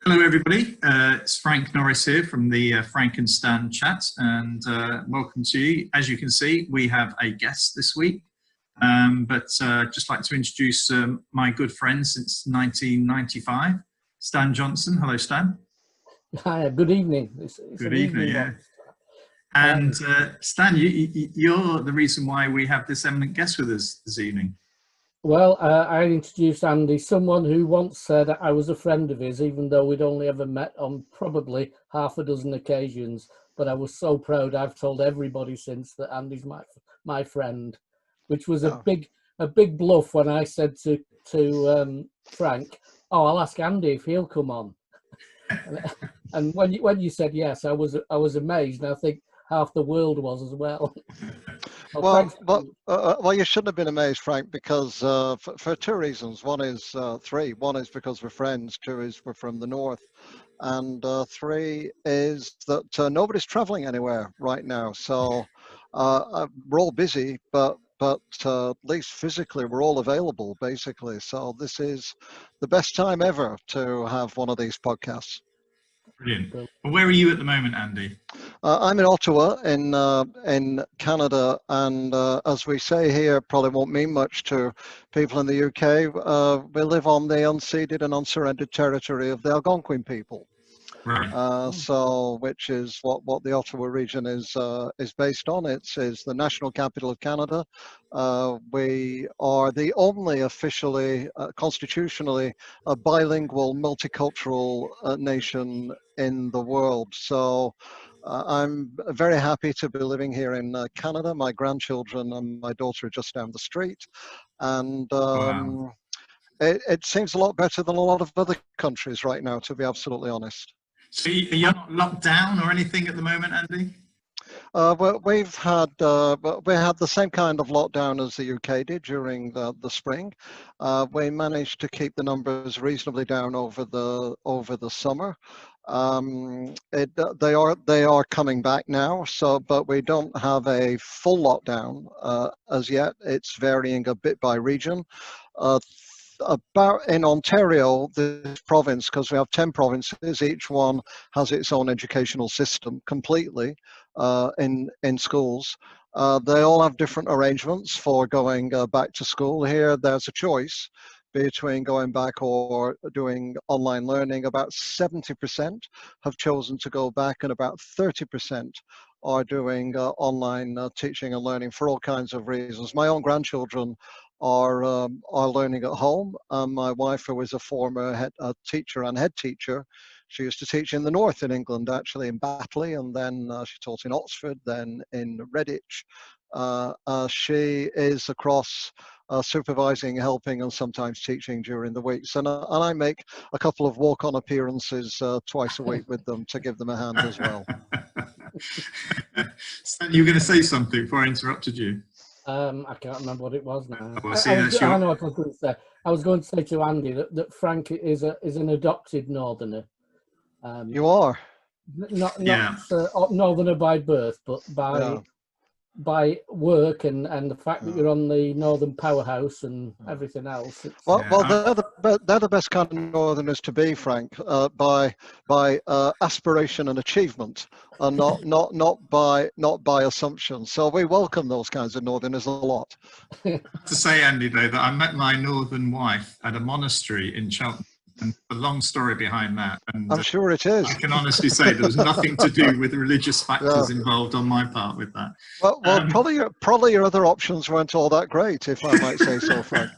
Hello everybody, it's Frank Norris here from the Frank and Stan chat, and welcome to you. As you can see, we have a guest this week, but just like to introduce my good friend since 1995, Stan Johnson. Hello Stan. Hi, good evening. It's good evening, yeah. And Stan, you're the reason why we have this eminent guest with us this evening. Well, I introduced Andy, someone who once said I was a friend of his, even though we'd only ever met on probably half a dozen occasions. But I was so proud. I've told everybody since that Andy's my friend, which was a big bluff when I said to Frank, "Oh, I'll ask Andy if he'll come on." And when you said yes, I was amazed, and I think half the world was as well. Well, you shouldn't have been amazed, Frank, because for two reasons. One is One is because we're friends. Two is we're from the north, and three is that nobody's traveling anywhere right now. So we're all busy, but at least physically we're all available, basically. So this is the best time ever to have one of these podcasts. Brilliant. Well, where are you at the moment, Andy? I'm in Ottawa in Canada, and as we say here, probably won't mean much to people in the UK. We live on the unceded and unsurrendered territory of the Algonquin people. Right. So, which is what the Ottawa region is based on. It's the national capital of Canada. We are the only officially, constitutionally, bilingual, multicultural nation in the world. So I'm very happy to be living here in Canada. My grandchildren and my daughter are just down the street, and Wow. it seems a lot better than a lot of other countries right now, to be absolutely honest. So you're not locked down or anything at the moment, Andy? Well, we had the same kind of lockdown as the UK did during the spring. We managed to keep the numbers reasonably down over the summer. They are coming back now. So, but we don't have a full lockdown as yet. It's varying a bit by region. About in Ontario, this province, because we have 10 provinces, each one has its own educational system completely in schools. They all have different arrangements for going back to school. Here, there's a choice between going back or doing online learning. About 70% have chosen to go back, and about 30% are doing online teaching and learning for all kinds of reasons. My own grandchildren are learning at home. My wife, who is a former teacher and head teacher, she used to teach in the north in England, actually in Batley, and then she taught in Oxford, then in Redditch. She is across supervising, helping, and sometimes teaching during the weeks. And I make a couple of walk-on appearances twice a week with them to give them a hand as well. Stan, you were going to say something before I interrupted you. I can't remember what it was now. I know what I was going to say. I was going to say to Andy that Frank is an adopted northerner. You are? Not northerner by birth, but by work and the fact that you're on the Northern Powerhouse and everything else. They're the best kind of northerners to be, Frank, by aspiration and achievement, and not by assumption. So we welcome those kinds of northerners a lot. To say, Andy, though, that I met my northern wife at a monastery in Cheltenham. And a long story behind that. And I'm sure it is. I can honestly say there was nothing to do with religious factors involved on my part with that. Well, probably your other options weren't all that great, if I might say so, Frank.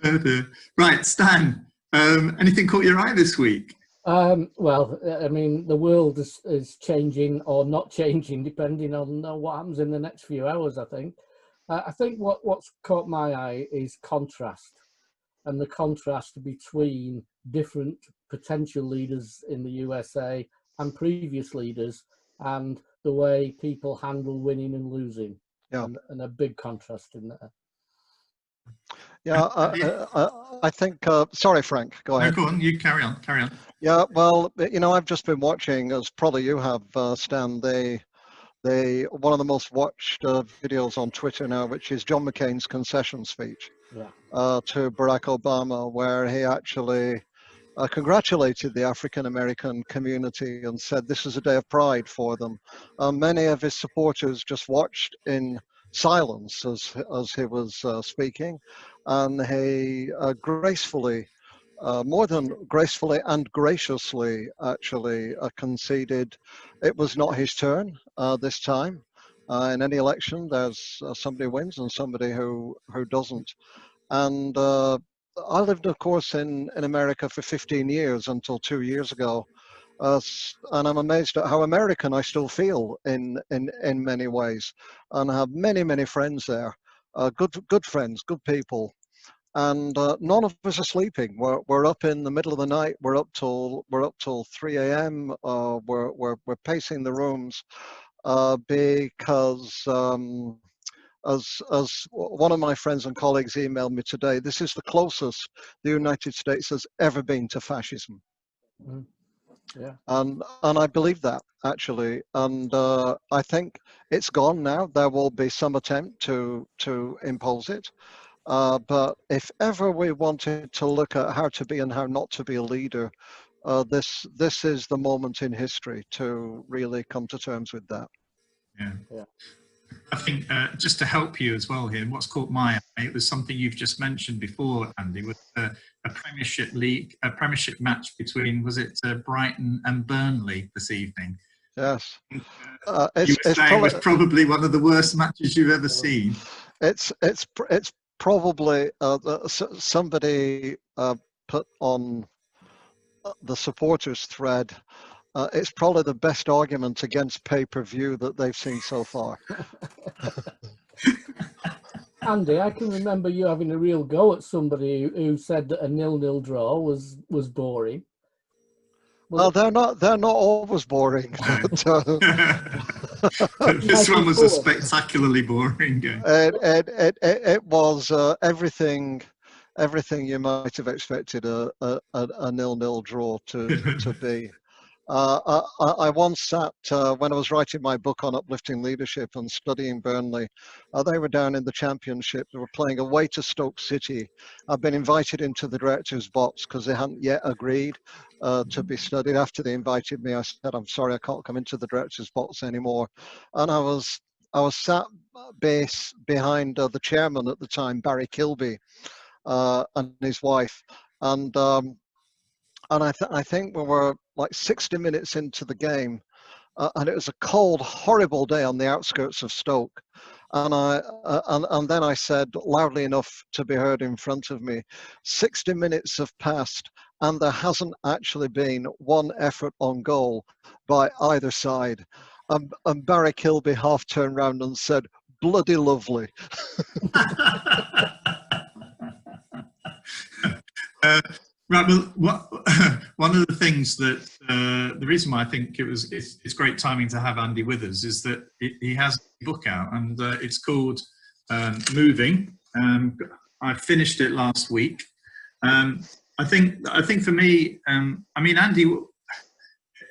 Oh dear. Right, Stan, anything caught your eye this week? Well, I mean, the world is changing or not changing depending on what happens in the next few hours, I think. I think what's caught my eye is contrast. And the contrast between different potential leaders in the USA and previous leaders, and the way people handle winning and losing. Yeah. And a big contrast in there. Yeah, I think, sorry, Frank, go ahead. No, go on, you carry on. Yeah, well, I've just been watching, as probably you have, Stan, one of the most watched videos on Twitter now, which is John McCain's concession speech to Barack Obama, where he actually congratulated the African American community and said this is a day of pride for them. Many of his supporters just watched in silence as he was speaking, and he gracefully, more than gracefully and graciously, actually conceded it was not his turn this time. In any election, there's somebody wins and somebody who doesn't. And I lived, of course, in America for 15 years until 2 years ago. And I'm amazed at how American I still feel in many ways. And I have many, many friends there, good friends, good people. And none of us are sleeping. We're up in the middle of the night. We're up till 3 a.m. We're pacing the rooms because as one of my friends and colleagues emailed me today, this is the closest the United States has ever been to fascism. Mm. Yeah. And I believe that, actually. And I think it's gone now. There will be some attempt to impose it. But if ever we wanted to look at how to be and how not to be a leader, this is the moment in history to really come to terms with that. Yeah. Yeah. I think just to help you as well here, what's caught my eye, it was something you've just mentioned before, Andy, with a Premiership league, a Premiership match between, was it Brighton and Burnley this evening? Yes. You were saying it was probably one of the worst matches you've ever seen. It's probably somebody put on the supporters thread. It's probably the best argument against pay-per-view that they've seen so far. Andy, I can remember you having a real go at somebody who said that a 0-0 draw was boring. Well, they're not always boring. But this one was a spectacularly boring game. It was everything you might have expected a 0-0 draw to be. I once sat, when I was writing my book on uplifting leadership and studying Burnley, they were down in the Championship. They were playing away to Stoke City. I've been invited into the director's box because they hadn't yet agreed to be studied. After they invited me, I said, I'm sorry, I can't come into the director's box anymore. And I was sat behind the chairman at the time, Barry Kilby, and his wife. And I think we were like 60 minutes into the game, and it was a cold, horrible day on the outskirts of Stoke. And and then I said loudly enough to be heard in front of me, 60 minutes have passed, and there hasn't actually been one effort on goal by either side. And Barry Kilby half turned round and said, "Bloody lovely." Right, well, one of the things that the reason why I think it's great timing to have Andy with us is that he has a book out, and it's called Moving. I finished it last week. I think for me, I mean, Andy,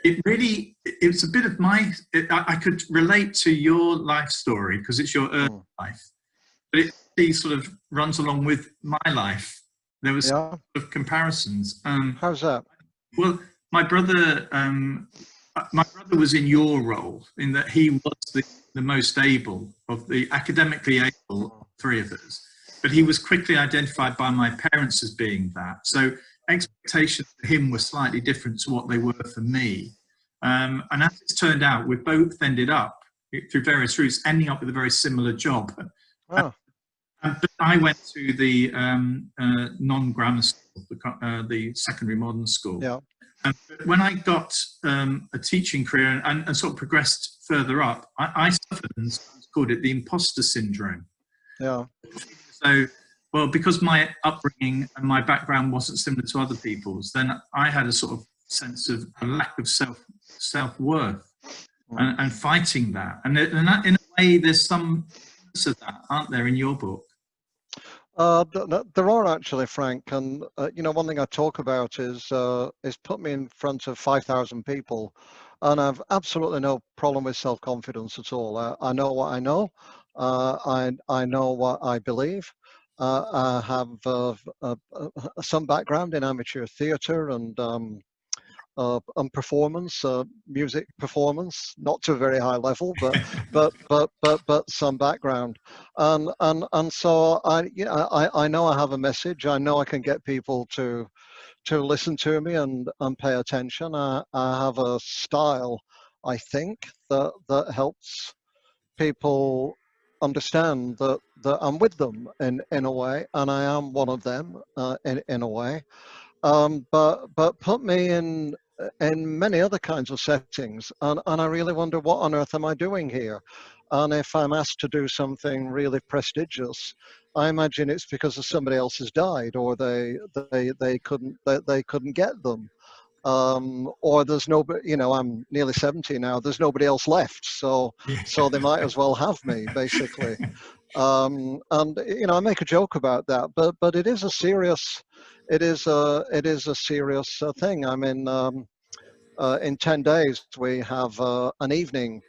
it's a bit of I could relate to your life story because it's your early life, but it sort of runs along with my life. There was sort of comparisons. How's that? Well, my brother was in your role in that he was the most able of the academically able three of us, but he was quickly identified by my parents as being that. So expectations for him were slightly different to what they were for me. And as it's turned out, we've both ended up through various routes, ending up with a very similar job. Oh. But I went to the non-grammar school, the secondary modern school. Yeah. And when I got a teaching career and sort of progressed further up, I suffered and called it the imposter syndrome. Yeah. So, well, because my upbringing and my background wasn't similar to other people's, then I had a sort of sense of a lack of self-worth and fighting that. And that, in a way, there's some of that, aren't there, in your book? There are actually, Frank, and one thing I talk about is put me in front of 5,000 people, and I've absolutely no problem with self-confidence at all. I know what I know. I know what I believe, I have some background in amateur theatre and performance, music performance, not to a very high level, but some background, and so I know I have a message. I know I can get people to listen to me and pay attention. I have a style, I think, that helps people understand that I'm with them in a way, and I am one of them in a way. But put me in many other kinds of settings, and I really wonder, what on earth am I doing here? And if I'm asked to do something really prestigious, I imagine it's because somebody else has died, or they couldn't get them, or there's nobody. You know, I'm nearly 70 now. There's nobody else left, so they might as well have me, basically. And you know, I make a joke about that, but it is a serious, it is a serious thing. I mean, in 10 days we have an evening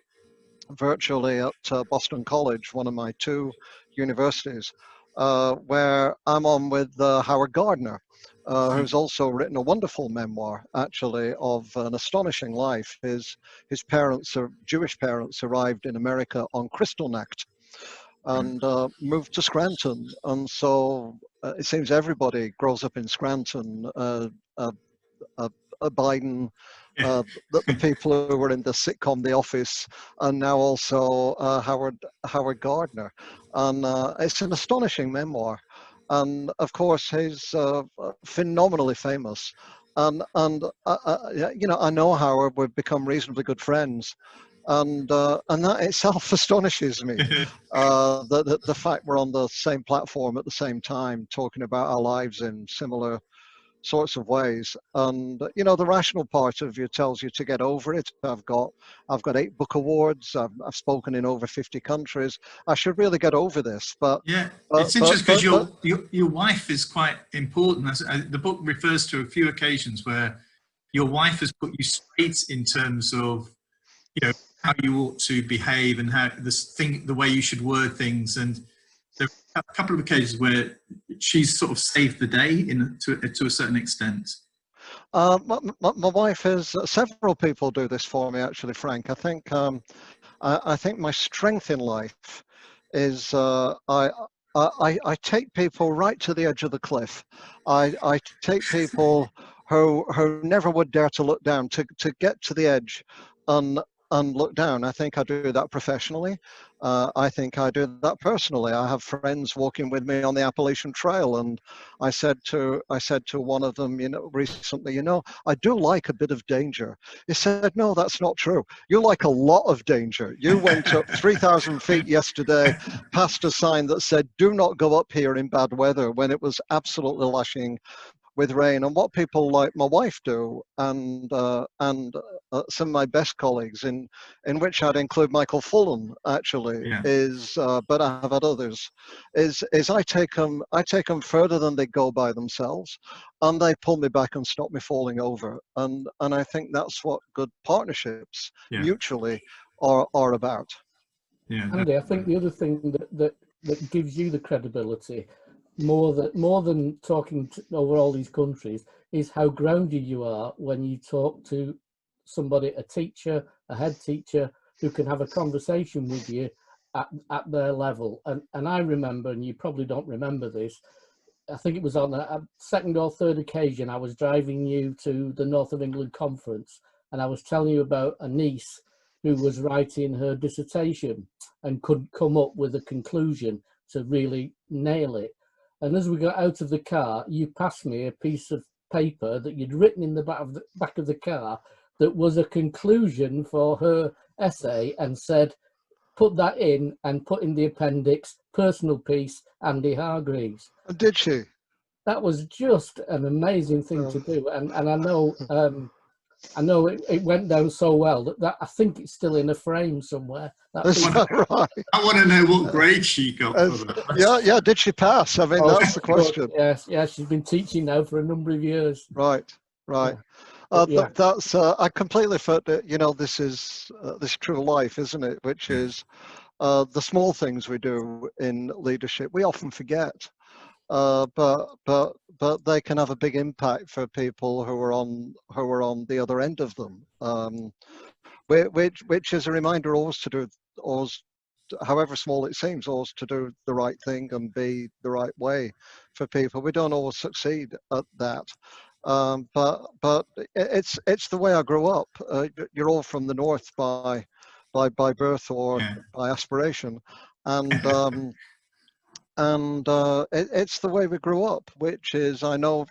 virtually at Boston College, one of my two universities, where I'm on with Howard Gardner, who's also written a wonderful memoir, actually, of an astonishing life. His parents, Jewish parents, arrived in America on Kristallnacht and moved to Scranton, and so it seems everybody grows up in Scranton. Biden, the people who were in the sitcom The Office, and now also Howard Gardner, and it's an astonishing memoir, and of course he's phenomenally famous, and you know, I know Howard. We've become reasonably good friends, and that itself astonishes me. The fact we're on the same platform at the same time, talking about our lives in similar sorts of ways, and you know, the rational part of you tells you to get over it. I've got 8 book awards. I've spoken in over 50 countries. I should really get over this, but yeah, it's interesting because your wife is quite important. The book refers to a few occasions where your wife has put you straight in terms of, you know, how you ought to behave and how the way you should word things. And there are a couple of occasions where she's sort of saved the day to a certain extent. My wife has, several people do this for me, actually, Frank. I think I think my strength in life is I take people right to the edge of the cliff. I take people who never would dare to look down, to get to the edge and look down. I think I do that professionally. I think I do that personally. I have friends walking with me on the Appalachian Trail, and I said to one of them, you know, recently, you know, I do like a bit of danger. He said, no, that's not true. You like a lot of danger. You went up 3,000 feet yesterday, past a sign that said, do not go up here in bad weather, when it was absolutely lashing with rain. And what people like my wife do, and some of my best colleagues, in which I'd include Michael Fullen, actually, Yeah. is but I have had others, is I take them further than they go by themselves, and they pull me back and stop me falling over. And I think that's what good partnerships, mutually, are about. Yeah, Andy, I think the other thing that gives you the credibility, more than talking over all these countries, is how grounded you are when you talk to somebody, a teacher, a head teacher, who can have a conversation with you at their level. And I remember, and you probably don't remember this, I think it was on a second or third occasion, I was driving you to the North of England conference, and I was telling you about a niece who was writing her dissertation and couldn't come up with a conclusion to really nail it. And as we got out of the car, you passed me a piece of paper that you'd written in the back of the car that was a conclusion for her essay, and said, put that in, and put in the appendix, personal piece, Andy Hargreaves. Did she? That was just an amazing thing to do. And I know it went down so well that I think it's still in a frame somewhere. Is that right? I want to know what grade she got for that. Yeah. Did she pass? I mean, that's the question. Yes. She's been teaching now for a number of years. Right. Yeah. That's I completely felt that, you know, this is true life, isn't it? Which is the small things we do in leadership we often forget. but they can have a big impact for people who are on the other end of them. Which is a reminder always to do, always, however small it seems, always to do the right thing and be the right way for people. We don't always succeed at that, but it's the way I grew up. You're all from the north by birth or Yeah. by aspiration, and it's the way we grew up, which is, I know,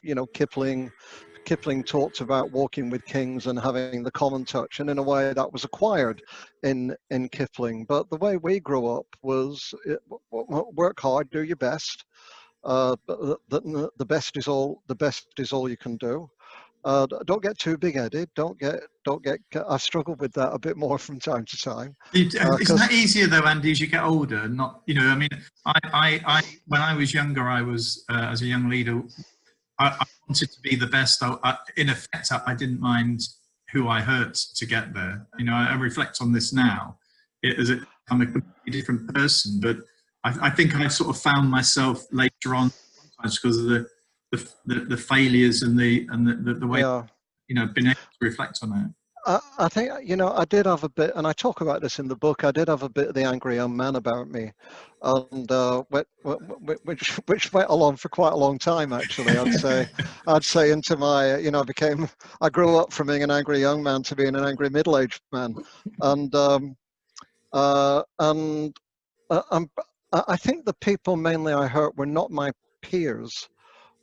Kipling talked about walking with kings and having the common touch, and in a way that was acquired in Kipling. But the way we grew up was work hard, do your best. But the best is all you can do. Don't get too big-headed. Don't get. I've struggled with that a bit more from time to time. Isn't that easier though, Andy, as you get older? Not, I mean, I when I was younger, I was as a young leader, I wanted to be the best. In effect, I didn't mind who I hurt to get there. I reflect on this now. I'm a completely different person, but I think I sort of found myself later on, sometimes because of the failures and the way, been able to reflect on it. I think, I did have a bit, and I talk about this in the book, I did have a bit of the angry young man about me, and which went along for quite a long time, actually. I'd say into my, I grew up from being an angry young man to being an angry middle-aged man, and I think the people mainly I hurt were not my peers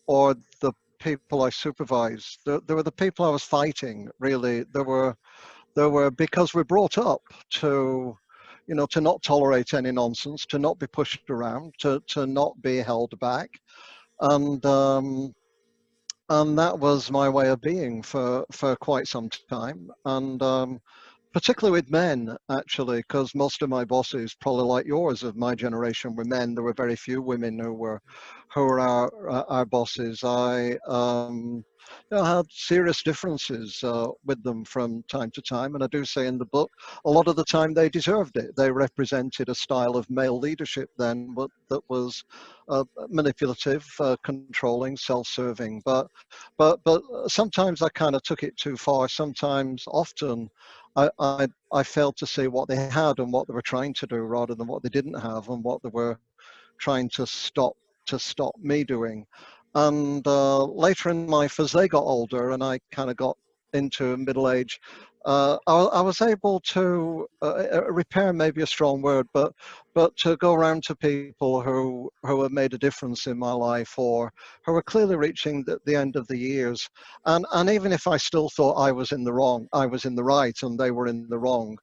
or the people I supervised. There were the people I was fighting, really. There were because we're brought up to, to not tolerate any nonsense, to not be pushed around, to not be held back. And that was my way of being for quite some time. And particularly with men, actually, because most of my bosses, probably like yours of my generation, were men. There were very few women who were our bosses. I had serious differences with them from time to time, and I do say in the book, a lot of the time they deserved it. They represented a style of male leadership then, but that was manipulative, controlling, self-serving. But sometimes I kind of took it too far. Sometimes, often, I failed to see what they had and what they were trying to do rather than what they didn't have and what they were trying to stop me doing. And later in life, as they got older and I kind of got into middle age, I was able to repair, maybe a strong word, but to go around to people who have made a difference in my life or who are clearly reaching the end of the years. And even if I still thought I was in the wrong, I was in the right and they were in the wrong.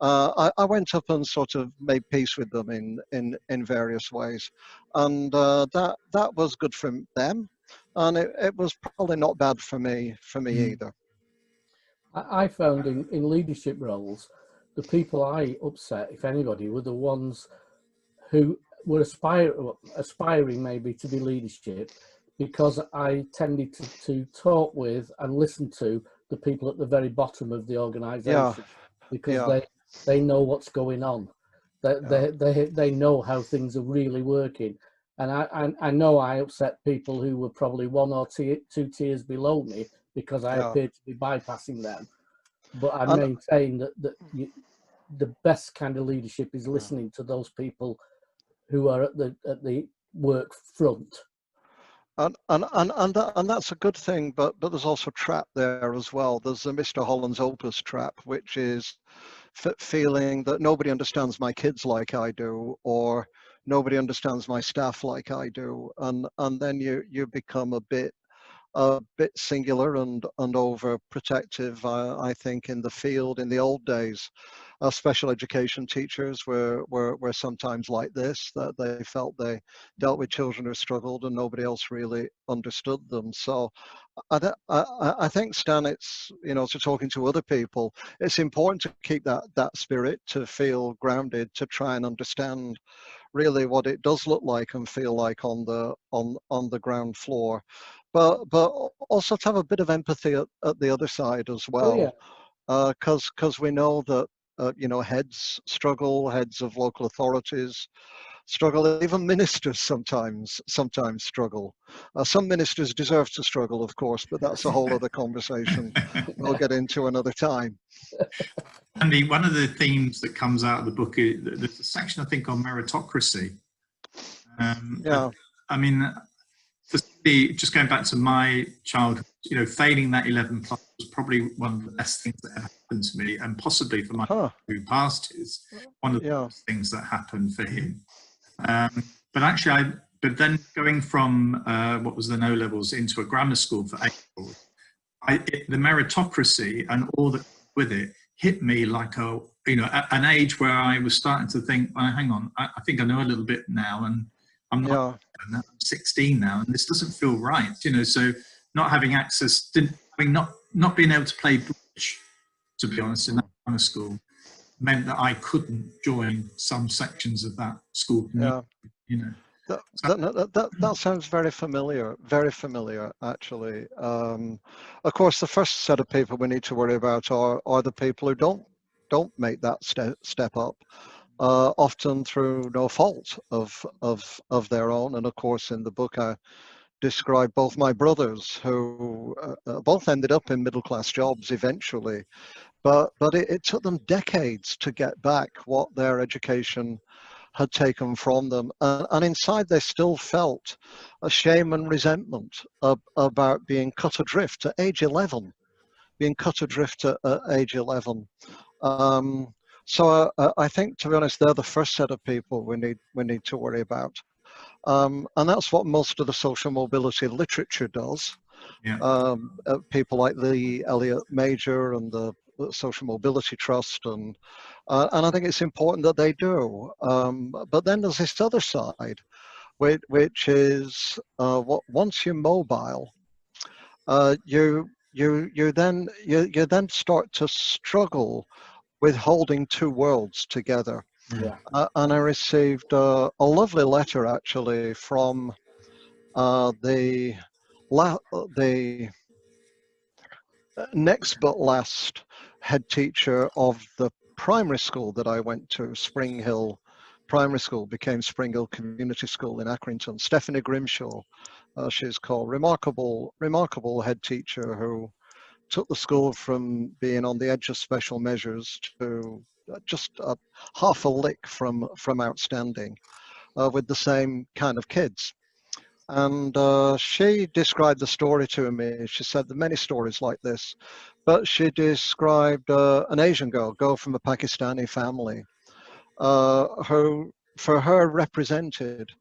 I went up and sort of made peace with them in various ways, and that was good for them, and it was probably not bad for me either. I found in leadership roles, the people I upset, if anybody, were the ones who were aspiring maybe to be leadership, because I tended to talk with and listen to the people at the very bottom of the organisation, because they know what's going on. They know how things are really working. And I know I upset people who were probably one or two tiers below me because I appeared to be bypassing them. But I maintain that the best kind of leadership is listening to those people who are at the work front. And that's a good thing, but there's also a trap there as well. There's the Mr. Holland's Opus trap, which is feeling that nobody understands my kids like I do, or nobody understands my staff like I do, and then you become a bit singular and overprotective. I think in the field in the old days, special education teachers were sometimes like this, that they felt they dealt with children who struggled and nobody else really understood them. So I think, Stan, it's, to talking to other people, it's important to keep that spirit, to feel grounded, to try and understand really what it does look like and feel like on the ground floor, but also to have a bit of empathy at the other side as well, because we know that heads struggle, heads of local authorities struggle. Even ministers sometimes struggle. Some ministers deserve to struggle, of course, but that's a whole other conversation we'll get into another time. Andy, one of the themes that comes out of the book is there's a section, I think, on meritocracy. Yeah. I mean, just going back to my childhood, you know, failing that 11 plus was probably one of the best things that ever happened to me, and possibly for my who passed his, one of the best things that happened for him. But actually, but then going from what was then O levels into a grammar school for A levels, the meritocracy and all that with it hit me like a, you know, an age where I was starting to think, well, hang on, I think I know a little bit now, and I'm not, I'm 16 now, and this doesn't feel right, you know. So not having access, not being able to play bridge, to be honest, in that kind of school, meant that I couldn't join some sections of that school community, you know. That sounds very familiar actually. Of course, the first set of people we need to worry about are the people who don't make that step up, often through no fault of their own. And of course, in the book I describe both my brothers who both ended up in middle-class jobs eventually, but it took them decades to get back what their education had taken from them, and inside they still felt a shame and resentment about being cut adrift at age 11, so I think, to be honest, they're the first set of people we need to worry about, and that's what most of the social mobility literature does. People like the Elliot Major and the Social Mobility Trust, and I think it's important that they do. But then there's this other side, which is once you're mobile, you then start to struggle with holding two worlds together. And I received a lovely letter actually from the next but last head teacher of the primary school that I went to, Spring Hill Primary School, became Spring Hill Community School in Accrington. Stephanie Grimshaw, she's called. Remarkable head teacher who took the school from being on the edge of special measures to just half a lick from outstanding, with the same kind of kids. And she described the story to me. She said there are many stories like this, but she described an Asian girl from a Pakistani family, who for her represented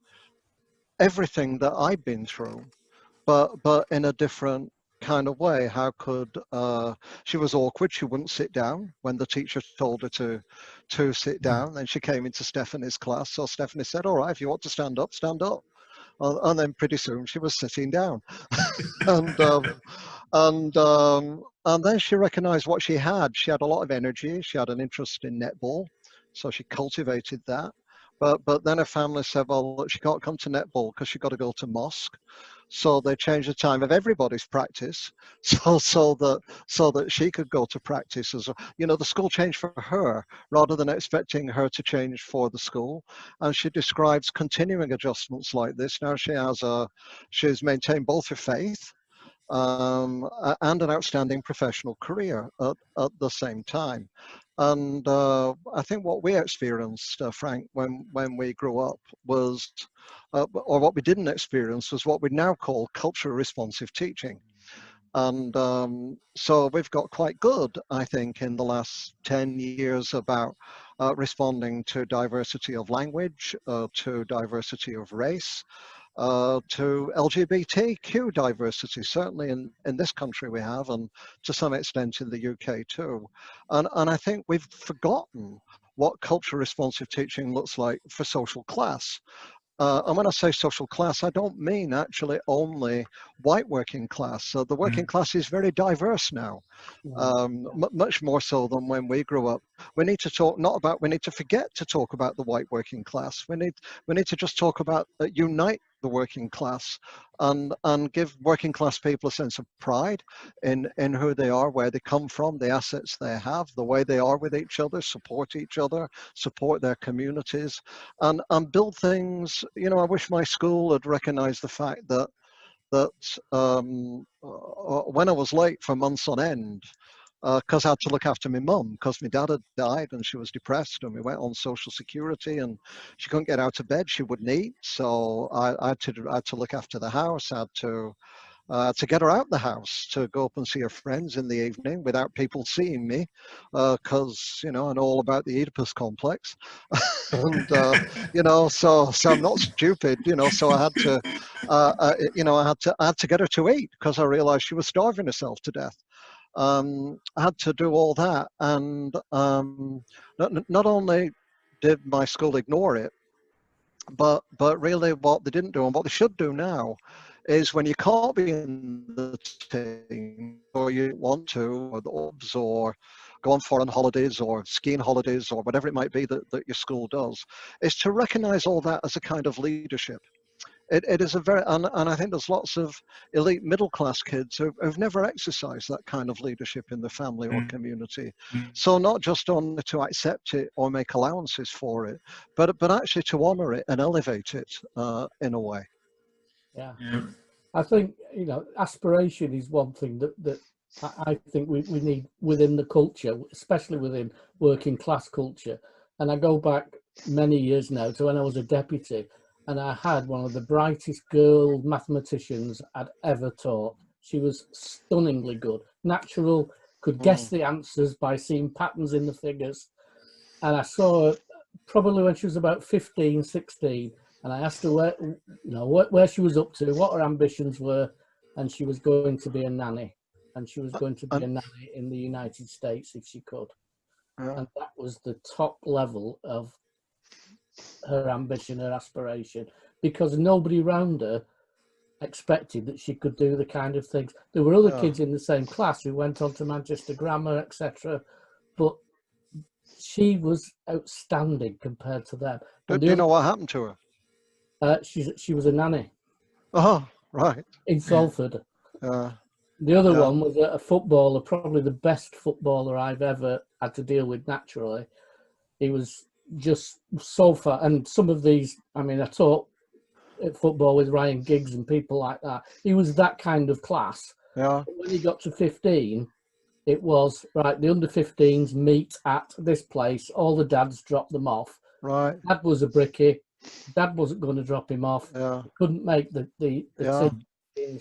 everything that I'd been through, but in a different kind of way. How could she was awkward. She wouldn't sit down when the teacher told her to sit down. Then she came into Stephanie's class, so Stephanie said, all right, if you want to stand up, stand up. And then pretty soon she was sitting down, and then she recognized what she had. She had a lot of energy. She had an interest in netball, so she cultivated that. But then her family said, well, look, she can't come to netball because she got to go to mosque. So they changed the time of everybody's practice, so that she could go to practice as well. You know, the school changed for her rather than expecting her to change for the school. And she describes continuing adjustments like this. Now she's maintained both her faith and an outstanding professional career at the same time. And I think what we experienced, Frank, when we grew up was, or what we didn't experience, was what we now call culturally responsive teaching. And so we've got quite good, I think, in the last 10 years about responding to diversity of language, to diversity of race, to LGBTQ diversity. Certainly in this country we have, and to some extent in the UK too. And I think we've forgotten what culturally responsive teaching looks like for social class. And when I say social class, I don't mean actually only white working class. So the working class is very diverse now, much more so than when we grew up. We need to talk we need to forget to talk about the white working class. We need to just talk about unite the working class, and give working class people a sense of pride in who they are, where they come from, the assets they have, the way they are with each other, support each other, support their communities, and build things. You know, I wish my school had recognized the fact that when I was late for months on end, because I had to look after my mum, because my dad had died and she was depressed, and we went on social security and she couldn't get out of bed, she wouldn't eat, so I had to look after the house. I had to get her out the house to go up and see her friends in the evening without people seeing me, because you know, I know all about the Oedipus complex. And you know, so I'm not stupid, you know, so I had to you know, I had to get her to eat, because I realized she was starving herself to death. I had to do all that, and not only did my school ignore it, but really what they didn't do, and what they should do now, is when you can't be in the team, or you want to, or the OBS, or go on foreign holidays or skiing holidays or whatever it might be that your school does, is to recognize all that as a kind of leadership. It is a very, and I think there's lots of elite middle class kids who've never exercised that kind of leadership in the family or community. So not just only to accept it or make allowances for it, but actually to honor it and elevate it in a way. Yeah. I think, you know, aspiration is one thing that I think we need within the culture, especially within working class culture. And I go back many years now to when I was a deputy, and I had one of the brightest girl mathematicians I'd ever taught. She was stunningly good, natural, could guess the answers by seeing patterns in the figures. And I saw her probably when she was about 15, 16, and I asked her where she was up to, what her ambitions were, and she was going to be a nanny. And she was going to be a nanny in the United States if she could. And that was the top level of her ambition, her aspiration, because nobody around her expected that she could do the kind of things. There were other kids in the same class who went on to Manchester Grammar, etc., but she was outstanding compared to them. Do you know what happened to her? She was a nanny. Oh, right. In Salford. The other one was a footballer, probably the best footballer I've ever had to deal with naturally. He was just so far, and some of these, I mean, I taught football with Ryan Giggs and people like that. He was that kind of class. Yeah. But when he got to 15, it was, right, the under 15s meet at this place. All the dads dropped them off. Right. Dad was a brickie. Dad wasn't going to drop him off. Yeah. He couldn't make the team.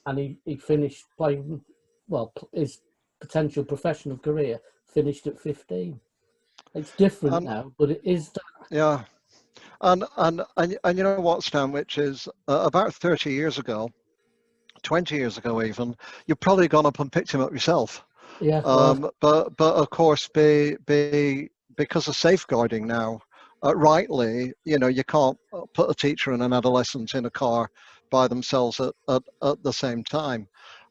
And he finished playing, well, his potential professional career finished at 15. It's different now, but it is. Yeah. And you know what, Stan, which is about 30 years ago, 20 years ago even, you've probably gone up and picked him up yourself. Yeah. But of course, because of safeguarding now, rightly, you know, you can't put a teacher and an adolescent in a car by themselves at the same time.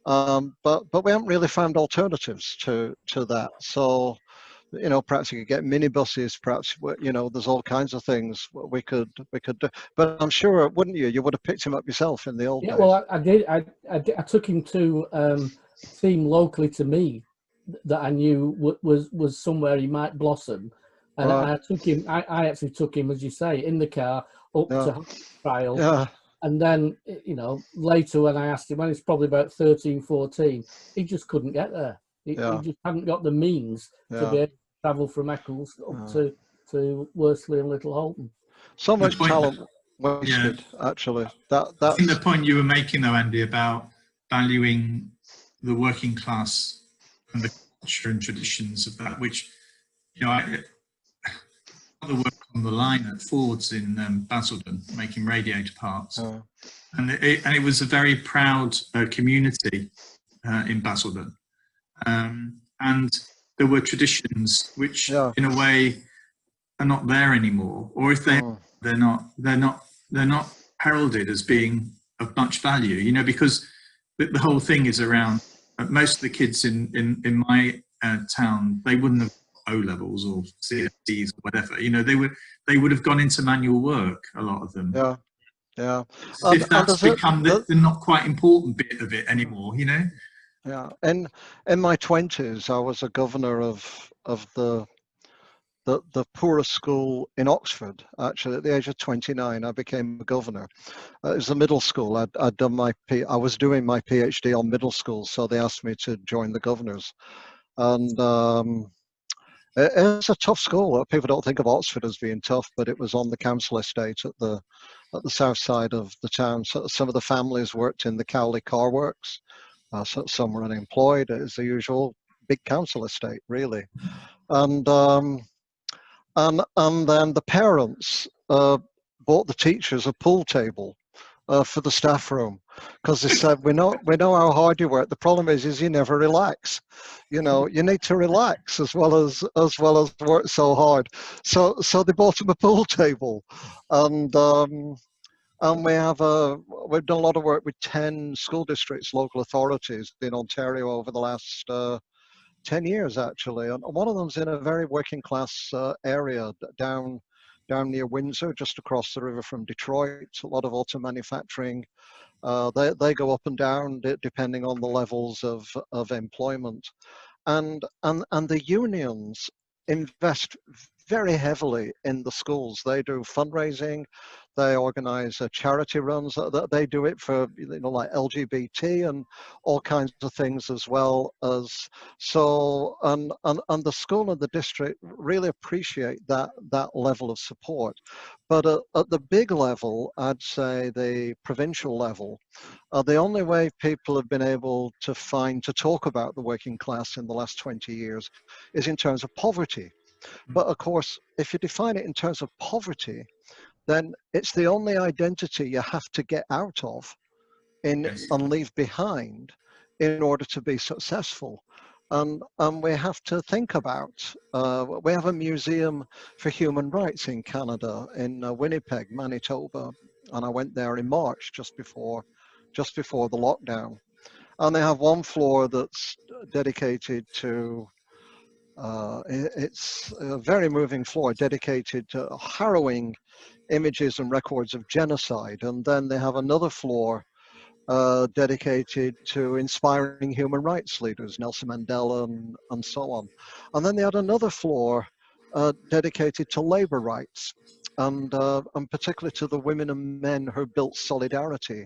But we haven't really found alternatives to that. So, you know, perhaps you could get minibuses, perhaps, you know, there's all kinds of things we could do. But I'm sure, wouldn't you? You would have picked him up yourself in the old days. Well, I did. I took him to a team locally to me that I knew was somewhere he might blossom. And I took him, I actually took him, as you say, in the car up to trial. Yeah. And then, you know, later when I asked him, when it's probably about 13, 14, he just couldn't get there. He just hadn't got the means to be able to travel from Eccles up to Worsley and Little Holton. So much talent wasted, actually. I think the point you were making, though, Andy, about valuing the working class and the culture and traditions of that, which, you know, the work on the line at Ford's in Basildon, making radiator parts, and it was a very proud community in Basildon, and there were traditions which, in a way, are not there anymore, or if they're not heralded as being of much value, you know, because the whole thing is around most of the kids in my town, they wouldn't have O-levels or CFDs or whatever, you know, they would have gone into manual work, a lot of them. Yeah. It's as if that's become the not quite important bit of it anymore, you know? Yeah. And in my 20s, I was a governor of the poorest school in Oxford. Actually, at the age of 29, I became a governor. It was a middle school. I was doing my PhD on middle school, so they asked me to join the governors. And it's a tough school. People don't think of Oxford as being tough, but it was on the council estate at the south side of the town. So some of the families worked in the Cowley Car Works. So some were unemployed. It was the usual big council estate, really. And then the parents bought the teachers a pool table for the staff room, because they said, we know how hard you work. The problem is you never relax. You know, you need to relax as well as work so hard. So they bought them a pool table, and we've done a lot of work with 10 school districts, local authorities in Ontario over the last 10 years, actually. And one of them's in a very working class area down near Windsor, just across the river from Detroit. A lot of auto manufacturing. They go up and down depending on the levels of employment. And the unions invest very heavily in the schools. They do fundraising, they organize charity runs, they do it for, you know, like LGBT and all kinds of things as well. As so, and the school and the district really appreciate that level of support. But at the big level, I'd say the provincial level, the only way people have been able to talk about the working class in the last 20 years is in terms of poverty. But of course, if you define it in terms of poverty, then it's the only identity you have to get out of and leave behind in order to be successful. And we have to think about, we have a museum for human rights in Canada, in Winnipeg, Manitoba, and I went there in March, just before the lockdown. And they have one floor that's dedicated to, it's a very moving floor dedicated to harrowing images and records of genocide. And then they have another floor dedicated to inspiring human rights leaders, Nelson Mandela and so on. And then they had another floor dedicated to labor rights, and particularly to the women and men who built solidarity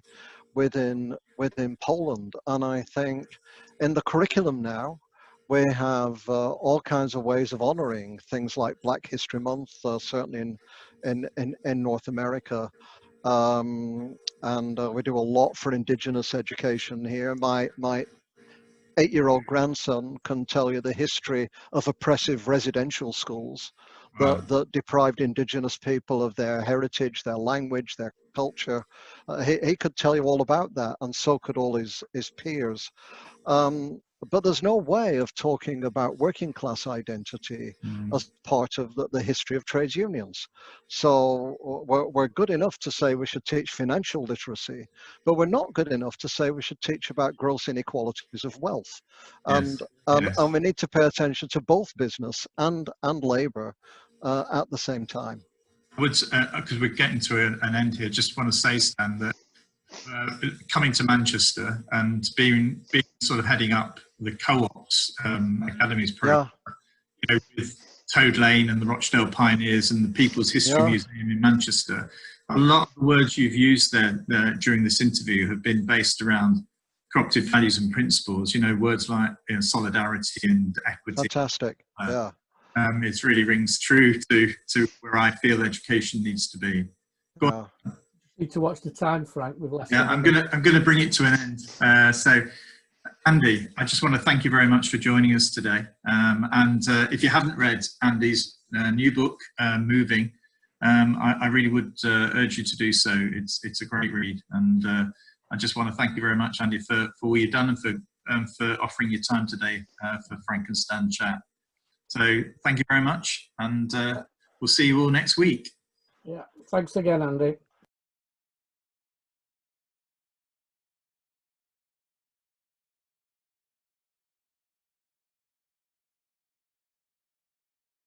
within Poland. And I think in the curriculum now, we have all kinds of ways of honoring things like Black History Month, certainly in North America. And we do a lot for Indigenous education here. My 8-year-old grandson can tell you the history of oppressive residential schools that deprived Indigenous people of their heritage, their language, their culture. He could tell you all about that, and so could all his peers. But there's no way of talking about working class identity as part of the history of trades unions. So we're good enough to say we should teach financial literacy, but we're not good enough to say we should teach about gross inequalities of wealth. And we need to pay attention to both business and labor at the same time. I would, because we're getting to an end here, just want to say, Stan, that coming to Manchester and being sort of heading up the co-ops academies program, you know, with Toad Lane and the Rochdale Pioneers and the People's History Museum in Manchester, a lot of the words you've used there during this interview have been based around cooperative values and principles. You know, words like, you know, solidarity and equity. Fantastic. It really rings true to where I feel education needs to be. Go on. Need to watch the time, Frank. We've left. Yeah, I'm gonna bring it to an end. So, Andy, I just want to thank you very much for joining us today. And if you haven't read Andy's new book, Moving, I really would urge you to do so. It's a great read, and I just want to thank you very much, Andy, for all you've done and for offering your time today for Frank and Stan Chat. So, thank you very much, and we'll see you all next week. Yeah, thanks again, Andy.